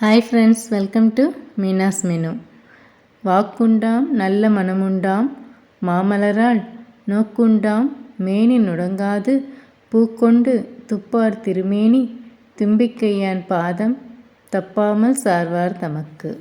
Hi friends, welcome to Meena's menu. வாக்குண்டாம் நல்ல மனமுண்டாம் மாமலரால் நோக்குண்டாம் மேனி நுடங்காது பூக்கொண்டு துப்பார் திருமேனி தும்பிக்கையான் பாதம் தப்பாமல் சார்வார் தமக்கு.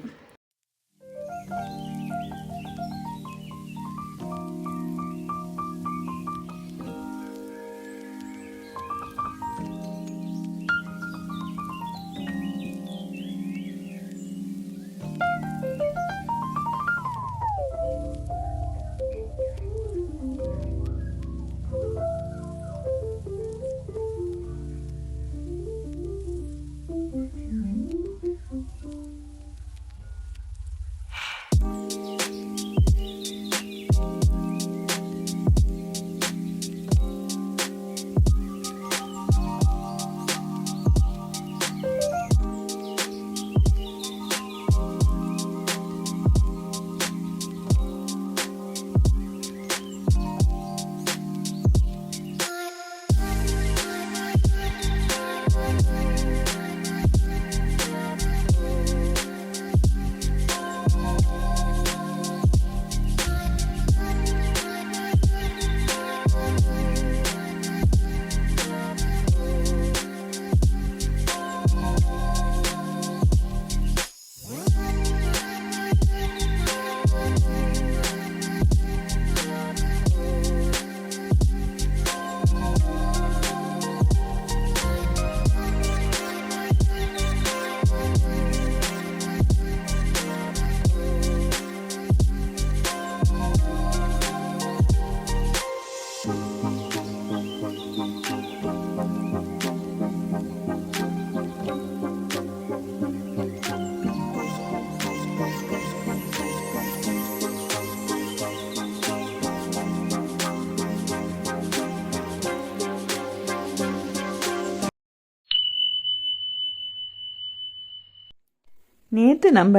நேற்று நம்ம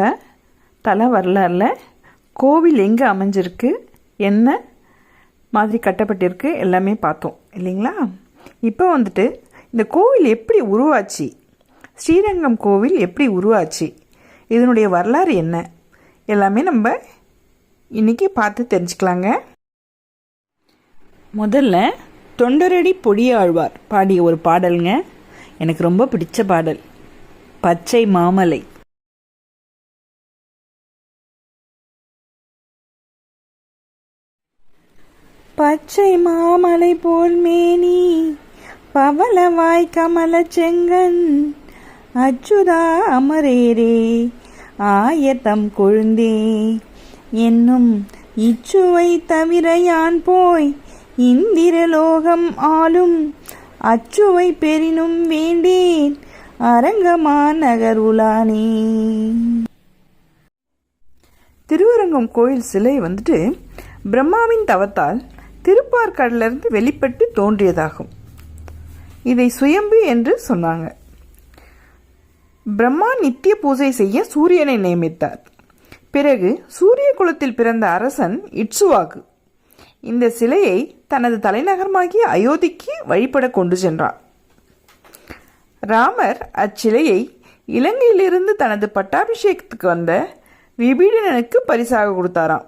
தல வரலாறில் கோவில் எங்கே அமைஞ்சிருக்கு, என்ன மாதிரி கட்டப்பட்டிருக்கு எல்லாமே பார்த்தோம் இல்லைங்களா. இப்போ வந்துட்டு இந்த கோவில் எப்படி உருவாச்சு, ஸ்ரீரங்கம் கோவில் எப்படி உருவாச்சு, இதனுடைய வரலாறு என்ன எல்லாமே நம்ம இன்றைக்கி பார்த்து தெரிஞ்சுக்கலாங்க. முதல்ல தொண்டரடி பொடியாழ்வார் பாடிய ஒரு பாடலுங்க, எனக்கு ரொம்ப பிடிச்ச பாடல், பச்சை மாமலை. பச்சை மாமலை போல் மேனி பவளவாய் கமல செங்கன் அச்சுதா அமரேரே ஆயத்தம் கொழுந்தே என்னும் இச்சுவை தவிர யான் போய் இந்திரலோகம் ஆளும் அச்சுவை பெரினும் வேண்டேன் அரங்கமான் நகருளானே. திருவரங்கம் கோயில் சிலை வந்துட்டு பிரம்மாவின் தவத்தால் திருப்பார்கடலிருந்து வெளிப்பட்டு தோன்றியதாகும். இதை சுயம்பு என்று சொன்னாங்க. பிரம்மா நித்திய பூஜை செய்ய சூரியனை நியமித்தார். பிறகு சூரிய குலத்தில் பிறந்த அரசன் இட்சுவாகு இந்த சிலையை தனது தலைநகரமாகிய அயோத்திக்கு வழிபட கொண்டு சென்றார். ராமர் அச்சிலையை இலங்கையிலிருந்து தனது பட்டாபிஷேகத்துக்கு வந்த விபீடனனுக்கு பரிசாக கொடுத்தாராம்.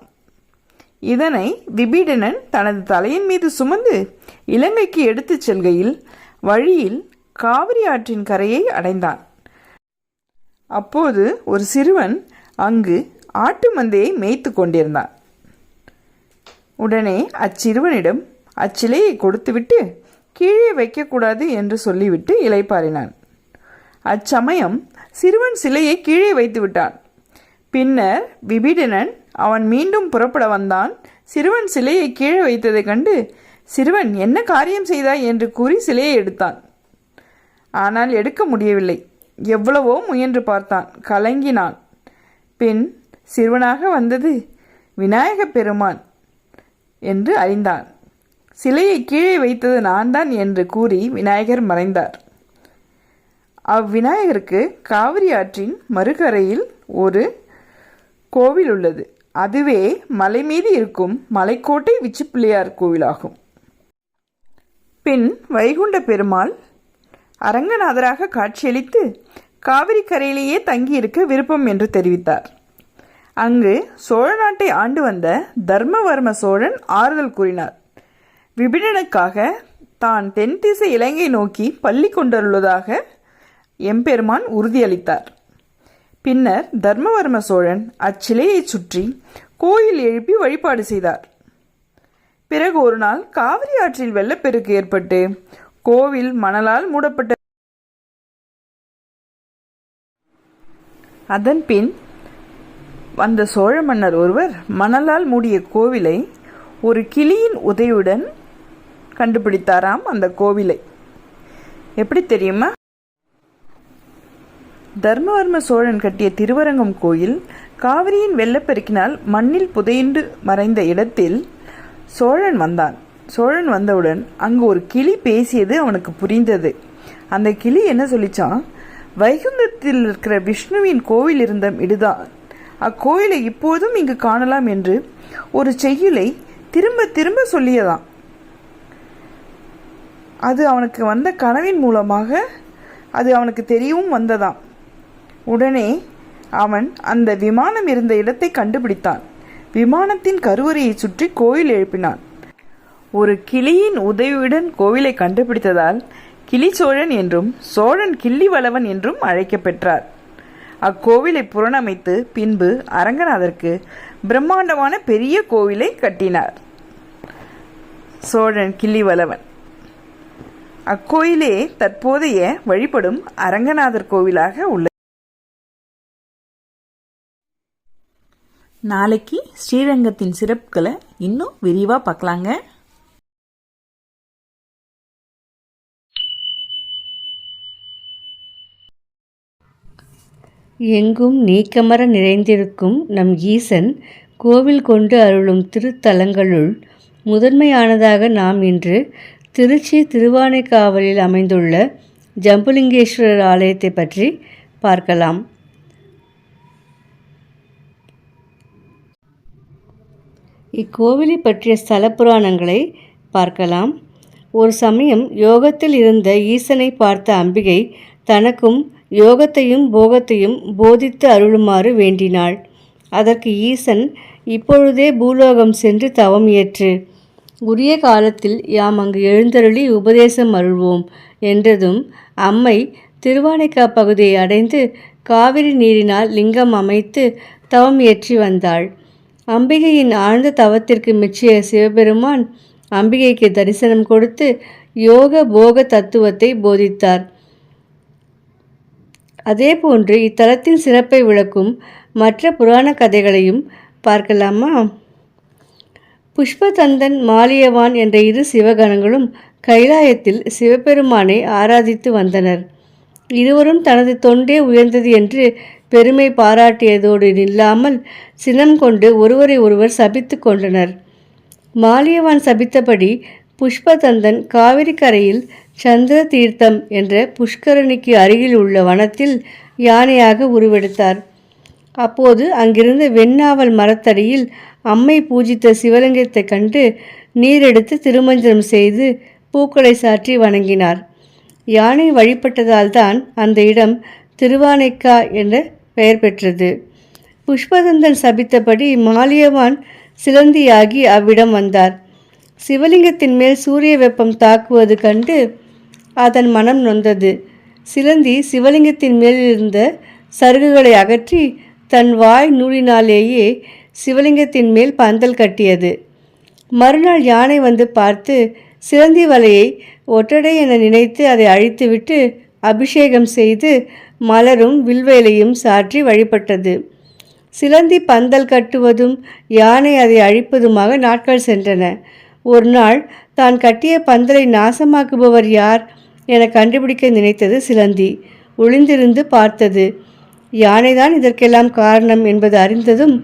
இதனை விபீடனன் தனது தலையின் மீது சுமந்து இலங்கைக்கு எடுத்துச் செல்கையில் வழியில் காவிரி ஆற்றின் கரையை அடைந்தான். அப்போது ஒரு சிறுவன் அங்கு ஆட்டு மந்தையை மேய்த்து கொண்டிருந்தான். உடனே அச்சிறுவனிடம் அச்சிலையை கொடுத்துவிட்டு கீழே வைக்கக்கூடாது என்று சொல்லிவிட்டு இளைப்பாறினான். அச்சமயம் சிறுவன் சிலையை கீழே வைத்து விட்டான். பின்னர் விபீடனன் அவன் மீண்டும் புறப்பட வந்தான். சிறுவன் சிலையை கீழே வைத்ததை கண்டு, சிறுவன் என்ன காரியம் செய்தாய் என்று கூறி சிலையை எடுத்தான். ஆனால் எடுக்க முடியவில்லை. எவ்வளவோ முயன்று பார்த்தான், கலங்கினான். பின் சிறுவனாக வந்தது விநாயகப் பெருமான் என்று அறிந்தான். சிலையை கீழே வைத்தது நான் தான் என்று கூறி விநாயகர் மறைந்தார். அவ்விநாயகருக்கு காவிரி ஆற்றின் மறுகரையில் ஒரு கோவில் உள்ளது. அதுவே மலை மீது இருக்கும் மலைக்கோட்டை விச்சிப்பிள்ளையார் கோவிலாகும். பின் வைகுண்ட பெருமாள் அரங்கநாதராக காட்சியளித்து காவிரி கரையிலேயே தங்கியிருக்க விருப்பம் என்று தெரிவித்தார். அங்கு சோழ நாட்டை ஆண்டு வந்த தர்மவர்ம சோழன் ஆறுதல் கூறினார். விபிடனுக்காக தான் தென் திசை இலங்கை நோக்கி பள்ளி கொண்டுள்ளதாக எம்பெருமான் உறுதியளித்தார். பின்னர் தர்மவர்ம சோழன் அச்சிலையை சுற்றி கோயில் எழுப்பி வழிபாடு செய்தார். பிறகு ஒரு நாள் காவிரி ஆற்றில் வெள்ளப்பெருக்கு ஏற்பட்டு கோவில் மணலால் மூடப்பட்ட. அதன் பின் வந்த சோழ மன்னர் ஒருவர் மணலால் மூடிய கோவிலை ஒரு கிளியின் உதவியுடன் கண்டுபிடித்தாராம். அந்த கோவிலை எப்படி தெரியுமா? தர்மவர்ம சோழன் கட்டிய திருவரங்கம் கோயில் காவிரியின் வெள்ளப்பெருக்கினால் மண்ணில் புதையுண்டு மறைந்த இடத்தில் சோழன் வந்தான். சோழன் வந்தவுடன் அங்கு ஒரு கிளி பேசியது அவனுக்கு புரிந்தது. அந்த கிளி என்ன சொல்லிச்சான்? வைகுந்தத்தில் இருக்கிற விஷ்ணுவின் கோவில் இருந்த இதுதான், அக்கோயிலை இப்போதும் இங்கு காணலாம் என்று ஒரு செய்யுளை திரும்ப திரும்ப சொல்லியதாம். அது அவனுக்கு வந்த கனவின் மூலமாக அது அவனுக்கு தெரியவும் வந்ததாம். உடனே அவன் அந்த விமானம் இருந்த இடத்தை கண்டுபிடித்தான். விமானத்தின் கருவறையை சுற்றி கோயில் எழுப்பினான். ஒரு கிளியின் உதவியுடன் கோவிலை கண்டுபிடித்ததால் கிளி சோழன் என்றும் சோழன் கிள்ளி வளவன் என்றும் அழைக்கப்பெற்றார். அக்கோவிலை புறணமைத்து பின்பு அரங்கநாதருக்கு பிரம்மாண்டமான பெரிய கோவிலை கட்டினார் சோழன் கிள்ளி வளவன். அக்கோயிலே தற்போதைய வழிபடும் அரங்கநாதர் கோவிலாக உள்ளது. நாளைக்கு ஸ்ரீரங்கத்தின் சிறப்புகளை இன்னும் விரிவாக பார்க்கலாங்க. எங்கும் நீக்கமர நிறைந்திருக்கும் நம் ஈசன் கோவில் கொண்டு அருளும் திருத்தலங்களுள் முதன்மையானதாக நாம் இன்று திருச்சி திருவானைக்காவலில் அமைந்துள்ள ஜம்புலிங்கேஸ்வரர் ஆலயத்தை பற்றி பார்க்கலாம். இக்கோவிலை பற்றிய ஸ்தல புராணங்களை பார்க்கலாம். ஒரு சமயம் யோகத்தில் இருந்த ஈசனை பார்த்த அம்பிகை தனக்கும் யோகத்தையும் போகத்தையும் போதித்து அருளுமாறு வேண்டினாள். அதற்கு ஈசன், இப்பொழுதே பூலோகம் சென்று தவம் இயற்று, உரிய காலத்தில் யாம் அங்கு எழுந்தருளி உபதேசம் அருள்வோம் என்றதும் அம்மை திருவானைக்கா பகுதியை அடைந்து காவிரி நீரினால் லிங்கம் அமைத்து தவம் இயற்றி வந்தாள். அம்பிகையின் ஆழ்ந்த தவத்திற்கு மெச்சிய சிவபெருமான் அம்பிகைக்கு தரிசனம் கொடுத்து யோக போக தத்துவத்தை போதித்தார். அதேபோன்று இத்தலத்தின் சிறப்பை விளக்கும் மற்ற புராண கதைகளையும் பார்க்கலாமா? புஷ்பதந்தன், மாலியவான் என்ற இரு சிவகணங்களும் கைலாயத்தில் சிவபெருமானை ஆராதித்து வந்தனர். இருவரும் தனது தொண்டே உயர்ந்தது என்று பெருமை பாராட்டியதோடு நில்லாமல் சினம் கொண்டு ஒருவரை ஒருவர் சபித்து கொண்டனர். மாலியவான் சபித்தபடி புஷ்பதந்தன் காவிரி கரையில் சந்திர தீர்த்தம் என்ற புஷ்கரணிக்கு அருகில் உள்ள வனத்தில் யானையாக உருவெடுத்தார். அப்போது அங்கிருந்த வெண்ணாவல் மரத்தடியில் அம்மை பூஜித்த சிவலிங்கத்தை கண்டு நீரெடுத்து திருமஞ்சனம் செய்து பூக்களை சாற்றி வணங்கினார். யானை வழிபட்டதால் தான் அந்த இடம் திருவானைக்கா என்ற பெயர் பெற்றது. புஷ்பதந்தன் சபித்தபடி மாலியவான் சிலந்தியாகி அவ்விடம் வந்தார். சிவலிங்கத்தின் மேல் சூரிய வெப்பம் தாக்குவது கண்டு அதன் மனம் நொந்தது. சிலந்தி சிவலிங்கத்தின் மேல் இருந்த சருகுகளை அகற்றி தன் வாய் நூலினாலேயே சிவலிங்கத்தின் மேல் பந்தல் கட்டியது. மறுநாள் யானை வந்து பார்த்து சிலந்தி வலையை ஒற்றடை என நினைத்து அதை அழித்துவிட்டு அபிஷேகம் செய்து மலரும் வில்வேலையும் சாற்றி வழிபட்டது. சிலந்தி பந்தல் கட்டுவதும் யானை அதை அழிப்பதுமாக நாட்கள் சென்றன. ஒரு நாள் தான் கட்டிய பந்தலை நாசமாக்குபவர் யார் என கண்டுபிடிக்க நினைத்தது சிலந்தி. ஒளிந்திருந்து பார்த்தது. யானைதான் இதற்கெல்லாம் காரணம் என்பது அறிந்ததும்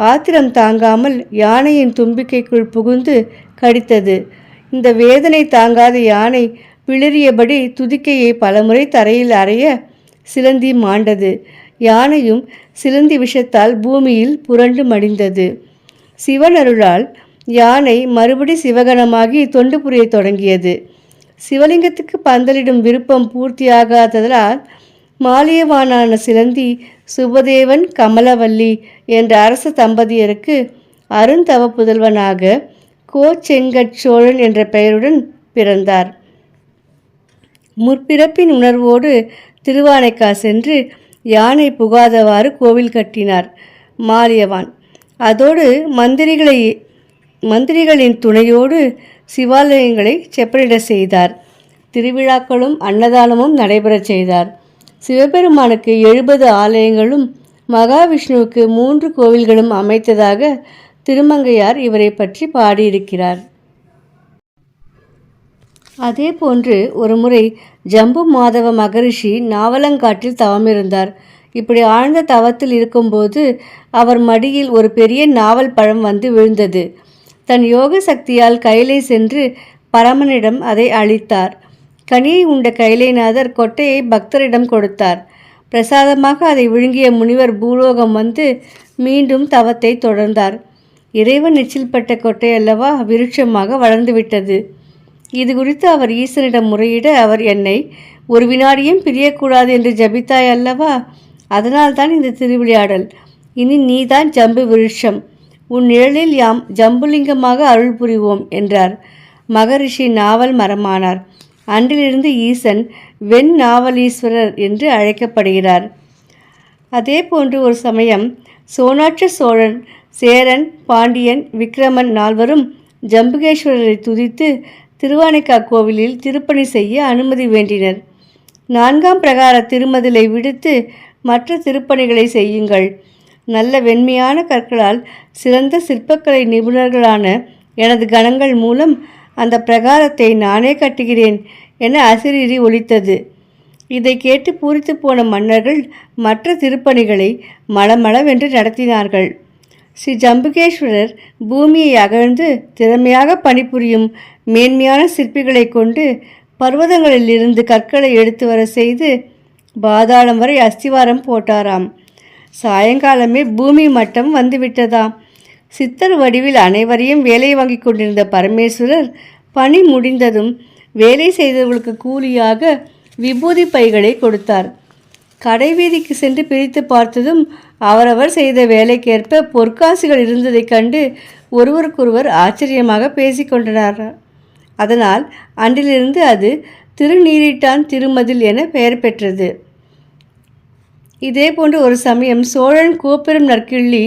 ஆத்திரம் தாங்காமல் யானையின் தும்பிக்கைக்குள் புகுந்து கடித்தது. இந்த வேதனை தாங்காத யானை பிளிறியபடி துதிக்கையை பலமுறை தரையில் அறைய சிலந்தி மாண்டது. யானையும் சிலந்தி விஷத்தால் பூமியில் புரண்டு மடிந்தது. சிவனருளால் யானை மறுபடி சிவகணமாகி தொண்டு புரிய தொடங்கியது. சிவலிங்கத்துக்கு பந்தலிடும் விருப்பம் பூர்த்தியாகாததால் மாலியவானான சிலந்தி சுபதேவன் கமலவல்லி என்ற அரச தம்பதியருக்கு அருந்தவ புதல்வனாக கோச்செங்கட்சோழன் என்ற பெயருடன் பிறந்தார். முற்பிறப்பின் உணர்வோடு திருவானைக்கா சென்று யானை புகாதவாறு கோவில் கட்டினார் மாலியவான். அதோடு மந்திரிகளின் துணையோடு சிவாலயங்களை செப்பனிட செய்தார். திருவிழாக்களும் அன்னதானமும் நடைபெறச் செய்தார். சிவபெருமானுக்கு 70 ஆலயங்களும் மகாவிஷ்ணுவுக்கு 3 கோவில்களும் அமைத்ததாக திருமங்கையார் இவரை பற்றி பாடியிருக்கிறார். அதே போன்று ஒருமுறை ஜம்பு மாதவ மகரிஷி நாவலங்காட்டில் தவமிருந்தார். இப்படி ஆழ்ந்த தவத்தில் இருக்கும்போது அவர் மடியில் ஒரு பெரிய நாவல் பழம் வந்து விழுந்தது. தன் யோக சக்தியால் கைலை சென்று பரமனிடம் அதை அளித்தார். கனியை உண்ட கைலைநாதர் கொட்டையை பக்தரிடம் கொடுத்தார். பிரசாதமாக அதை விழுங்கிய முனிவர் பூலோகம் வந்து மீண்டும் தவத்தை தொடர்ந்தார். இறைவன் எச்சில்பட்ட கொட்டை அல்லவா விருட்சமாக வளர்ந்துவிட்டது. இது குறித்து அவர் ஈசனிடம் முறையிட, அவர் என்னை ஒரு வினாடியும் பிரியக்கூடாது என்று ஜபித்தாய் அல்லவா, அதனால்தான் இந்த திருவிளையாடல். இனி நீதான் ஜம்பு விருட்சம், உன் நிழலில் யாம் ஜம்புலிங்கமாக அருள் புரிவோம் என்றார். மகரிஷி நாவல் மரமானார். அன்றிலிருந்து ஈசன் வெண் நாவலீஸ்வரர் என்று அழைக்கப்படுகிறார். அதே போன்று ஒரு சமயம் சோனாட்ச சோழன், சேரன், பாண்டியன், விக்ரமன் 4வரும் ஜம்புகேஸ்வரரை துதித்து திருவானைக்கா கோவிலில் திருப்பணி செய்ய அனுமதி வேண்டினர். 4ஆம் பிரகார திருமதிலை விடுத்து மற்ற திருப்பணிகளை செய்யுங்கள். நல்ல வெண்மையான கற்களால் சிறந்த சிற்பக்கலை நிபுணர்களான எனது கணங்கள் மூலம் அந்த பிரகாரத்தை நானே கட்டுகிறேன் என அசிரீரி ஒலித்தது. இதை கேட்டு பூரித்து போன மன்னர்கள் மற்ற திருப்பணிகளை மளமளவென்று நடத்தினார்கள். ஸ்ரீ ஜம்புகேஸ்வரர் பூமியை அகழ்ந்து திறமையாக பணிபுரியும் மேன்மையான சிற்பிகளை கொண்டு பர்வதங்களிலிருந்து கற்களை எடுத்து வர செய்து பாதாளம் வரை அஸ்திவாரம் போட்டாராம். சாயங்காலமே பூமி மட்டம் வந்துவிட்டதாம். சித்தர் வடிவில் அனைவரையும் வேலை வாங்கி கொண்டிருந்த பரமேஸ்வரர் பணி முடிந்ததும் வேலை செய்தவர்களுக்கு கூலியாக விபூதி பைகளை கொடுத்தார். கடைவீதிக்கு சென்று பிரித்து பார்த்ததும் அவரவர் செய்த வேலைக்கேற்ப பொற்காசுகள் இருந்ததைக் கண்டு ஒருவருக்கொருவர் ஆச்சரியமாக பேசிக்கொண்டனர். அதனால் அன்றிலிருந்து அது திருநீரிட்டான் திருமதில் என பெயர் பெற்றது. இதேபோன்று ஒரு சமயம் சோழன் கோப்பெரும் நற்கிள்ளி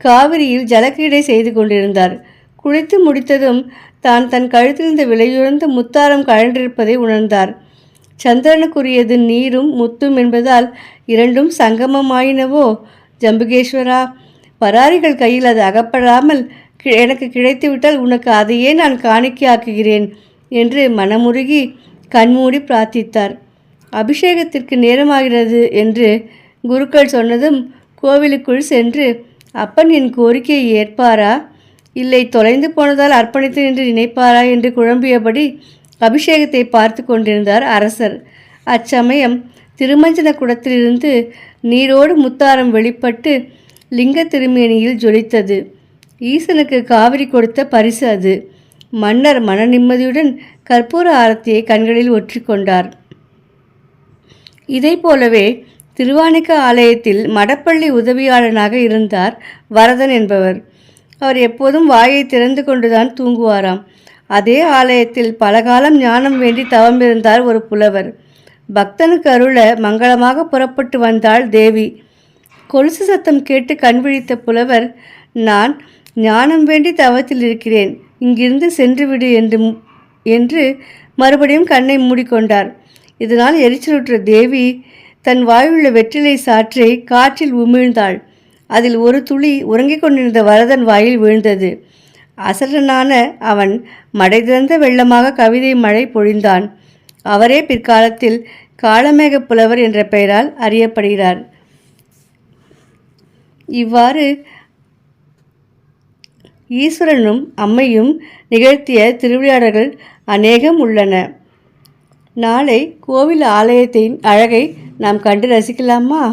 காவிரியில் ஜலக்கிரீடை செய்து கொண்டிருந்தார். குளித்து முடித்ததும் தான் தன் கழுத்திலிருந்த விலையுறந்த முத்தாரம் கழன்றிருப்பதை உணர்ந்தார். சந்திரனுக்குரியது நீரும் முத்தும் என்பதால் இரண்டும் சங்கமமாயினவோ. ஜம்புகேஸ்வரா, பராரிகள் கையில் அது அகப்படாமல் எனக்கு கிடைத்துவிட்டால் உனக்கு அதையே நான் காணிக்கையாக்குகிறேன் என்று மனமுருகி கண்மூடி பிரார்த்தித்தார். அபிஷேகத்திற்கு நேரமாகிறது என்று குருக்கள் சொன்னதும் கோவிலுக்குள் சென்று அப்பன் என் கோரிக்கையை ஏற்பாரா, இல்லை தொலைந்து போனதால் அர்ப்பணித்தேன் என்று நினைப்பாரா என்று குழம்பியபடி அபிஷேகத்தை பார்த்து கொண்டிருந்தார் அரசர். அச்சமயம் திருமஞ்சன குடத்திலிருந்து நீரோடு முத்தாரம் வெளிப்பட்டு லிங்க திருமேனியில் ஜொலித்தது. ஈசனுக்கு காவிரி கொடுத்த பரிசு அது. மன்னர் மன நிம்மதியுடன் கற்பூர ஆரத்தியை கண்களில் ஒற்றிக்கொண்டார். இதை போலவே திருவானைக்கா ஆலயத்தில் மடப்பள்ளி உதவியாளனாக இருந்தார் வரதன் என்பவர். அவர் எப்போதும் வாயை திறந்து கொண்டுதான் தூங்குவாராம். அதே ஆலயத்தில் பலகாலம் ஞானம் வேண்டி தவமிருந்தார் ஒரு புலவர். பக்தனுக்கு அருள மங்களமாக புறப்பட்டு வந்தாள் தேவி. கொலுசு சத்தம் கேட்டு கண் விழித்த புலவர், நான் ஞானம் வேண்டி தவத்தில் இருக்கிறேன், இங்கிருந்து சென்றுவிடு என்று மறுபடியும் கண்ணை மூடிக்கொண்டார். இதனால் எரிச்சலுற்ற தேவி தன் வாயுள்ள வெற்றிலை சாற்றை காற்றில் உமிழ்ந்தாள். அதில் ஒரு துளி உறங்கிக் கொண்டிருந்த வரதன் வாயில் விழுந்தது. அசரனான அவன் மடை திறந்த வெள்ளமாக கவிதை மழை பொழிந்தான். அவரே பிற்காலத்தில் காளமேக புலவர் என்ற பெயரால் அறியப்படுகிறார். இவ்வாறு ஈஸ்வரனும் அம்மையும் நிகழ்த்திய திருவிளையாடல்கள் அநேகம் உள்ளன. நாளை கோவில் ஆலயத்தின் அழகை நாம் கண்டு ரசிக்கலாமா?